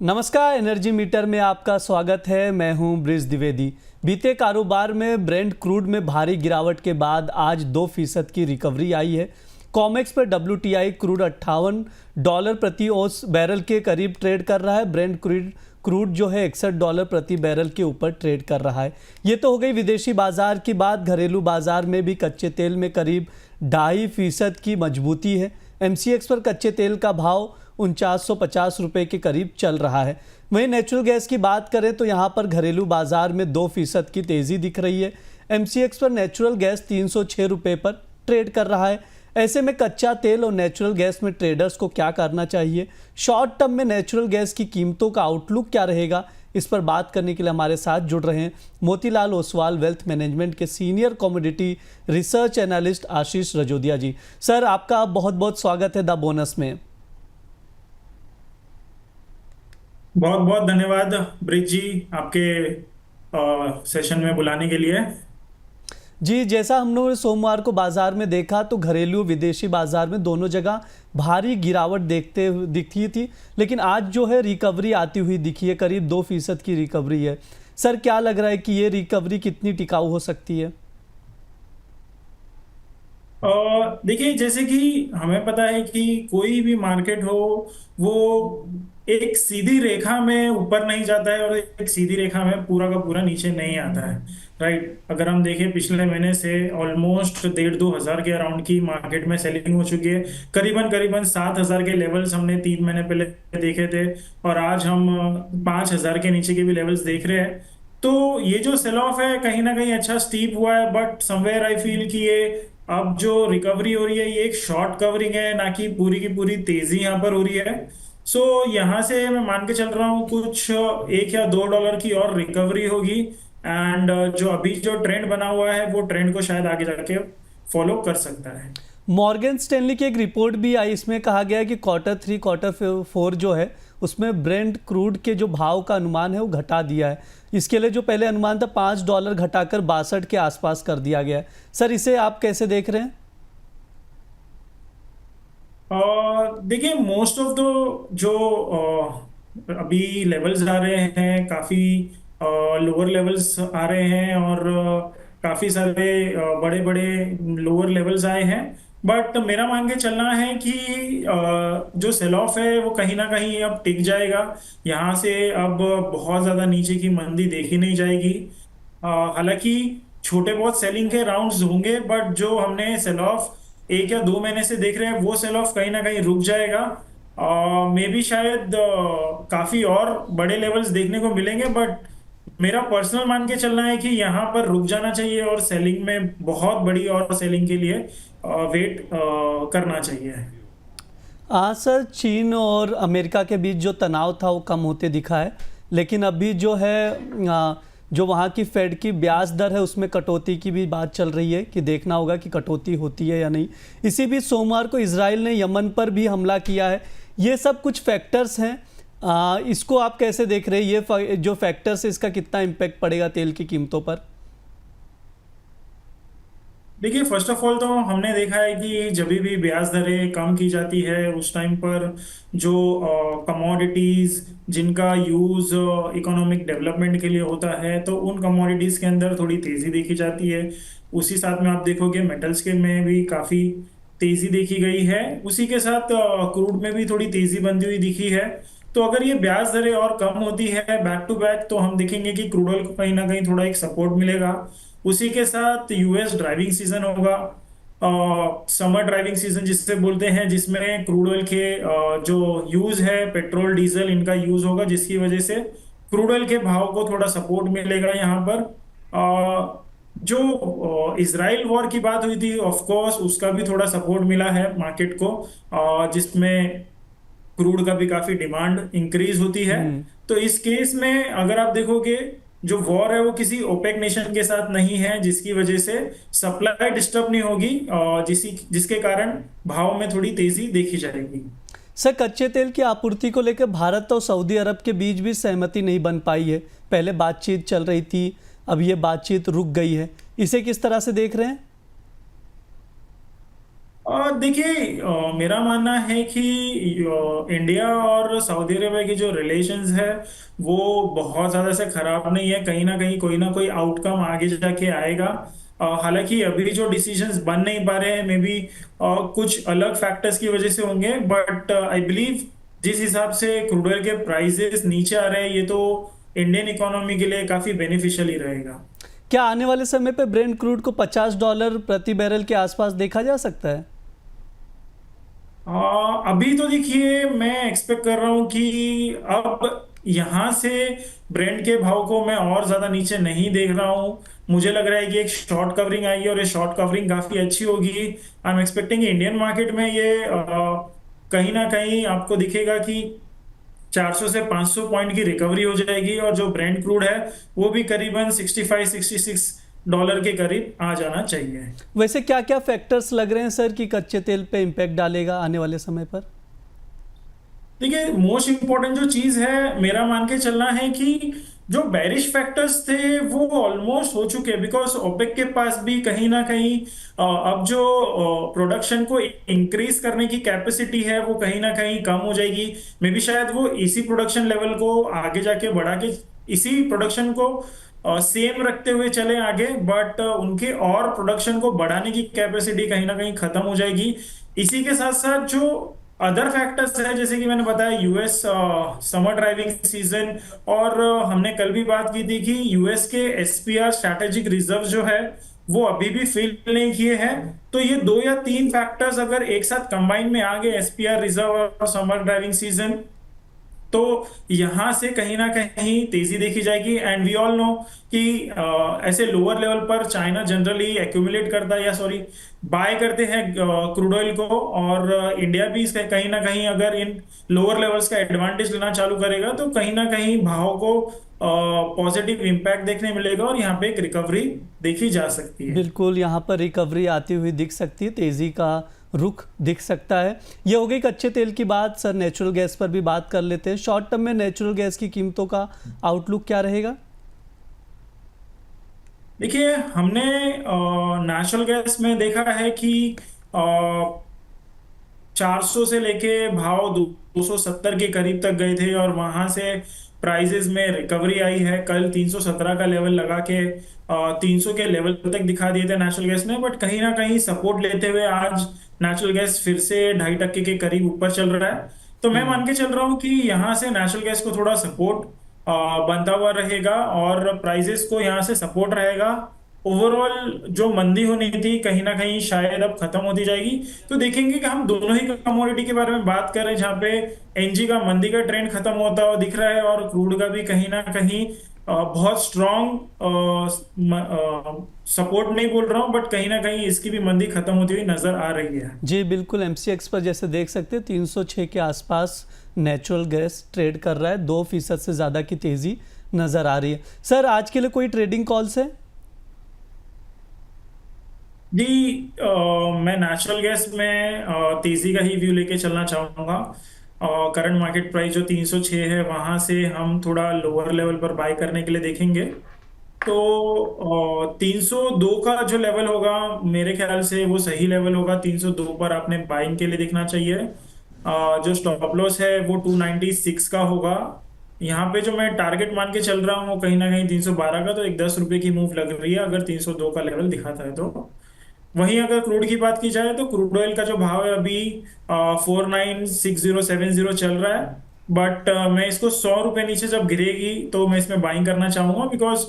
नमस्कार, energy meter में आपका स्वागत है। मैं हूं ब्रिज द्विवेदी। बीते कारोबार में ब्रेंट क्रूड में भारी गिरावट के बाद आज 2% की रिकवरी आई है। कॉमेक्स पर WTI क्रूड $58 प्रति औंस बैरल के करीब ट्रेड कर रहा है। ब्रेंट क्रूड जो है $61 प्रति बैरल के ऊपर ट्रेड कर रहा है। ये तो हो गई विदेशी बाजार की बात। घरेलू बाजार में भी कच्चे तेल में करीब 2.5% की मजबूती है। MCX पर कच्चे तेल का भाव 4950 रुपये के करीब चल रहा है। वहीं नेचुरल गैस की बात करें तो यहां पर घरेलू बाजार में 2% की तेज़ी दिख रही है। MCX पर नेचुरल गैस 306 रुपये पर ट्रेड कर रहा है। ऐसे में कच्चा तेल और नेचुरल गैस में ट्रेडर्स को क्या करना चाहिए, शॉर्ट टर्म में नेचुरल गैस की कीमतों का आउटलुक क्या रहेगा, इस पर बात करने के लिए हमारे साथ जुड़ रहे हैं मोतीलाल ओसवाल वेल्थ मैनेजमेंट के सीनियर कमोडिटी रिसर्च एनालिस्ट आशीष रजोदिया जी। सर, आपका बहुत बहुत स्वागत है द बोनस में। बहुत बहुत धन्यवाद ब्रिज जी, आपके सेशन में बुलाने के लिए। जी, जैसा हम लोगों ने सोमवार को बाजार में देखा तो घरेलू विदेशी बाजार में दोनों जगह भारी गिरावट दिखती थी, लेकिन आज जो है रिकवरी आती हुई दिखी है। करीब 2% की रिकवरी है। सर, क्या लग रहा है कि ये रिकवरी कितनी टिकाऊ हो सकती है? देखिए, जैसे कि हमें पता है कि कोई भी मार्केट हो, वो एक सीधी रेखा में ऊपर नहीं जाता है और एक सीधी रेखा में पूरा का पूरा नीचे नहीं आता है। राइट, अगर हम देखें पिछले महीने से ऑलमोस्ट 1,500 के अराउंड की मार्केट में सेलिंग हो चुकी है। करीबन करीबन 7,000 के लेवल्स हमने 3 महीने पहले देखे थे और आज हम 5,000 के नीचे के भी लेवल्स देख रहे हैं। तो ये जो सेल ऑफ है कहीं ना कहीं अच्छा स्टीप हुआ है, बट समवेयर आई फील कि ये अब जो रिकवरी हो रही है ये एक शॉर्ट कवरिंग है, ना कि पूरी की पूरी तेजी यहाँ पर हो रही है। सो यहाँ से मैं मान के चल रहा हूँ कुछ $1 या $2 की और रिकवरी होगी। एंड जो अभी जो ट्रेंड बना हुआ है वो ट्रेंड को शायद आगे जाके फॉलो कर सकता है। मॉर्गन स्टैनली की एक रिपोर्ट भी आई, इसमें कहा गया है कि Q3 Q4 जो है उसमें ब्रेंट क्रूड के जो भाव का अनुमान है वो घटा दिया है। इसके लिए जो पहले अनुमान था $5 घटाकर 62 के आसपास कर दिया गया है। सर, इसे आप कैसे देख रहे हैं? देखिए, मोस्ट ऑफ द जो अभी लेवल्स आ रहे हैं काफी लोअर लेवल्स आ रहे हैं और काफी सारे बड़े बड़े लोअर लेवल्स आए हैं। बट मेरा मान के चलना है कि जो सेल ऑफ है वो कहीं ना कहीं अब टिक जाएगा। यहाँ से अब बहुत ज्यादा नीचे की मंदी देखी नहीं जाएगी। हालांकि छोटे बहुत सेलिंग के राउंड्स होंगे, बट जो हमने सेल ऑफ 1 या 2 महीने से देख रहे हैं वो सेल ऑफ कहीं ना कहीं रुक जाएगा। मे बी शायद काफी और बड़े लेवल्स देखने को मिलेंगे, बट मेरा पर्सनल मान के चलना है कि यहाँ पर रुक जाना चाहिए और सेलिंग में बहुत बड़ी और सेलिंग के लिए वेट करना चाहिए। हाँ सर, चीन और अमेरिका के बीच जो तनाव था वो कम होते दिखा है, लेकिन अभी जो है जो वहाँ की फेड की ब्याज दर है उसमें कटौती की भी बात चल रही है कि देखना होगा कि कटौती होती है या नहीं। इसी बीच सोमवार को इजराइल ने यमन पर भी हमला किया है। ये सब कुछ फैक्टर्स हैं। इसको आप कैसे देख रहे हैं? ये जो फैक्टर्स है इसका कितना इम्पैक्ट पड़ेगा तेल की कीमतों पर? देखिए, फर्स्ट ऑफ ऑल तो हमने देखा है कि जब भी ब्याज दरें कम की जाती है उस टाइम पर जो कमोडिटीज जिनका यूज इकोनॉमिक डेवलपमेंट के लिए होता है तो उन कमोडिटीज के अंदर थोड़ी तेजी देखी जाती है। उसी साथ में आप देखोगे मेटल्स के में भी काफी तेजी देखी गई है। उसी के साथ क्रूड में भी थोड़ी तेजी बनती हुई दिखी है। तो अगर ये ब्याज दरें और कम होती है बैक टू बैक तो हम देखेंगे कि क्रूड ऑयल को कहीं ना कहीं थोड़ा एक सपोर्ट मिलेगा। उसी के साथ यूएस ड्राइविंग सीजन होगा, समर ड्राइविंग सीजन जिससे बोलते हैं, जिसमें क्रूड ऑयल के जो यूज है पेट्रोल डीजल इनका यूज होगा, जिसकी वजह से क्रूड ऑयल के भाव को थोड़ा सपोर्ट मिलेगा यहाँ पर। जो इजराइल वॉर की बात हुई थी ऑफ कोर्स उसका भी थोड़ा सपोर्ट मिला है मार्केट को, जिसमें क्रूड का भी काफी डिमांड इंक्रीज होती है। हम्म। तो इस केस में अगर आप देखोगे जो वॉर है वो किसी ओपेक नेशन के साथ नहीं है, जिसकी वजह से सप्लाई डिस्टर्ब नहीं होगी और जिसके कारण भाव में थोड़ी तेजी देखी जाएगी। सर, कच्चे तेल की आपूर्ति को लेकर भारत और सऊदी अरब के बीच भी सहमति नहीं बन पाई है। पहले बातचीत चल रही थी, अब ये बातचीत रुक गई है। इसे किस तरह से देख रहे हैं? और देखिए, मेरा मानना है कि इंडिया और सऊदी अरेबिया की जो रिलेशंस है वो बहुत ज़्यादा से खराब नहीं है। कहीं ना कोई आउटकम आगे जाके आएगा। हालांकि अभी जो डिसीजंस बन नहीं पा रहे हैं, मे बी कुछ अलग फैक्टर्स की वजह से होंगे, बट आई बिलीव जिस हिसाब से क्रूड ऑयल के प्राइसेस नीचे आ रहे हैं, ये तो इंडियन इकोनॉमी के लिए काफ़ी बेनिफिशियल ही रहेगा। क्या आने वाले समय पे ब्रेंट क्रूड को $50 प्रति बैरल के आसपास देखा जा सकता है? अभी तो देखिए, मैं एक्सपेक्ट कर रहा हूँ कि अब यहाँ से ब्रेंड के भाव को मैं और ज्यादा नीचे नहीं देख रहा हूँ। मुझे लग रहा है कि एक शॉर्ट कवरिंग आएगी और ये शॉर्ट कवरिंग काफी अच्छी होगी। I am expecting Indian market में ये कहीं ना कहीं आपको दिखेगा कि 400 से 500 पॉइंट की रिकवरी हो जाएगी, और जो ब्रेंड क्रूड है वो भी करीबन 65-66 डॉलर के करीब आ जाना चाहिए। वैसे क्या क्या फैक्टर्स लग रहे हैं सर कि कच्चे तेल पे इम्पैक्ट डालेगा आने वाले समय पर? देखिए, मोस्ट इम्पोर्टेंट जो चीज है, मेरा मान के चलना है कि जो बेरिश फैक्टर्स थे वो ऑलमोस्ट हो चुके हैं, बिकॉज ओपेक के पास भी कहीं ना कहीं अब जो प्रोडक्शन को इंक्रीज करने की कैपेसिटी है वो कहीं ना कहीं कम हो जाएगी। मे बी शायद वो इसी प्रोडक्शन लेवल को आगे जाके बढ़ा के इसी प्रोडक्शन को सेम रखते हुए चले आगे, बट उनके और प्रोडक्शन को बढ़ाने की कैपेसिटी कहीं ना कहीं खत्म हो जाएगी। इसी के साथ साथ जो अदर फैक्टर्स है, जैसे कि मैंने बताया, यूएस समर ड्राइविंग सीजन, और हमने कल भी बात की थी कि यूएस के एसपीआर स्ट्रैटेजिक रिजर्व जो है वो अभी भी फिल नहीं किए हैं। तो ये 2 या 3 फैक्टर्स अगर एक साथ कंबाइन में आ गए, एसपीआर रिजर्व और समर ड्राइविंग सीजन, तो यहां से कहीं ना कहीं तेजी देखी जाएगी। एंड वी ऑल नो कि ऐसे लोअर लेवल पर चाइना जनरली एक्यूमुलेट करता है, या सॉरी बाय करते हैं क्रूड ऑयल को, और इंडिया भी इसका कहीं ना कहीं अगर इन लोअर लेवल्स का एडवांटेज लेना चालू करेगा तो कहीं ना कहीं भाव को पॉजिटिव इम्पैक्ट देखने मिलेगा, और यहाँ पे एक रिकवरी देखी जा सकती है। बिल्कुल, यहाँ पर रिकवरी आती हुई दिख सकती है, तेज़ी का रुख दिख सकता है। ये हो गई कच्चे तेल की बात। सर, नेचुरल गैस पर भी बात कर लेते हैं। शॉर्ट टर्म में नेचुरल गैस की कीमतों का आउटलुक क्या रहेगा? देखिए, हमने नेचुरल गैस में देखा है कि 400 से लेके भाव 270 के करीब तक गए थे, और वहां से प्राइजेस में रिकवरी आई है। कल 317 का लेवल लगा के 300 के लेवल तक दिखा दिए थे नेचुरल गैस ने, बट कहीं ना कहीं सपोर्ट लेते हुए आज नेचुरल गैस फिर से 2.5% के करीब ऊपर चल रहा है। तो मैं मान के चल रहा हूँ कि यहाँ से नेचुरल गैस को थोड़ा सपोर्ट बनता हुआ रहेगा, और प्राइजेस को यहाँ से सपोर्ट रहेगा। ओवरऑल जो मंदी होनी थी कहीं ना कहीं शायद अब खत्म होती जाएगी। तो देखेंगे कि हम दोनों ही कमोडिटी के बारे में बात कर रहे हैं, जहाँ पे एनजी का मंदी का ट्रेंड खत्म होता हुआ दिख रहा है, और क्रूड का भी कहीं ना कहीं बहुत स्ट्रॉन्ग सपोर्ट नहीं बोल रहा हूँ, बट कहीं ना कहीं इसकी भी मंदी खत्म होती हुई नजर आ रही है। जी बिल्कुल, एमसीएक्स पर जैसे देख सकते हैं 306 के आसपास नेचुरल गैस ट्रेड कर रहा है। 2% से ज़्यादा की तेज़ी नज़र आ रही है। सर, आज के लिए कोई ट्रेडिंग कॉल्स है? जी, मैं नेचुरल गैस में तेजी का ही व्यू लेके चलना चाहूंगा। करंट मार्केट प्राइस जो 306 है, वहां से हम थोड़ा लोअर लेवल पर बाय करने के लिए देखेंगे। तो 302 का जो लेवल होगा, मेरे ख्याल से वो सही लेवल होगा। 302 पर आपने बाइंग के लिए देखना चाहिए। जो स्टॉप लॉस है वो 296 का होगा। यहाँ पे जो मैं टारगेट मान के चल रहा हूँ वो कहीं ना कहीं 312 का, तो एक 10 रुपए की मूव लग रही है अगर 302 का लेवल दिखाता है तो। वहीं अगर क्रूड की बात की जाए तो क्रूड ऑयल का जो भाव है अभी 496070 चल रहा है, बट मैं इसको 100 रुपए नीचे जब गिरेगी तो मैं इसमें बाइंग करना चाहूंगा, बिकॉज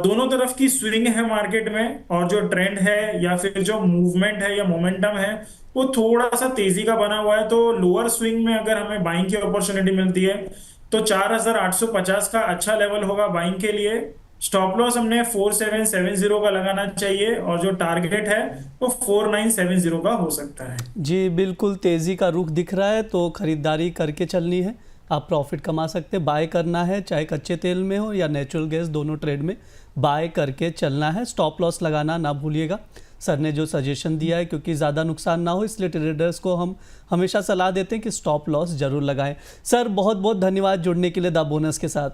दोनों तरफ की स्विंग है मार्केट में, और जो ट्रेंड है या फिर जो मूवमेंट है या मोमेंटम है वो थोड़ा सा तेजी का बना हुआ है। तो लोअर स्विंग में अगर हमें बाइंग की अपॉर्चुनिटी मिलती है तो 4850 का अच्छा लेवल होगा बाइंग के लिए। स्टॉप लॉस हमने 4770 का लगाना चाहिए, और जो टारगेट है वो 4970 का हो सकता है। जी बिल्कुल, तेज़ी का रुख दिख रहा है तो ख़रीदारी करके चलनी है। आप प्रॉफिट कमा सकते हैं। बाय करना है, चाहे कच्चे तेल में हो या नेचुरल गैस, दोनों ट्रेड में बाय करके चलना है। स्टॉप लॉस लगाना ना भूलिएगा। सर ने जो सजेशन दिया है, क्योंकि ज़्यादा नुकसान ना हो इसलिए ट्रेडर्स को हम हमेशा सलाह देते हैं कि स्टॉप लॉस ज़रूर लगाएं। सर, बहुत बहुत धन्यवाद जुड़ने के लिए द बोनस के साथ।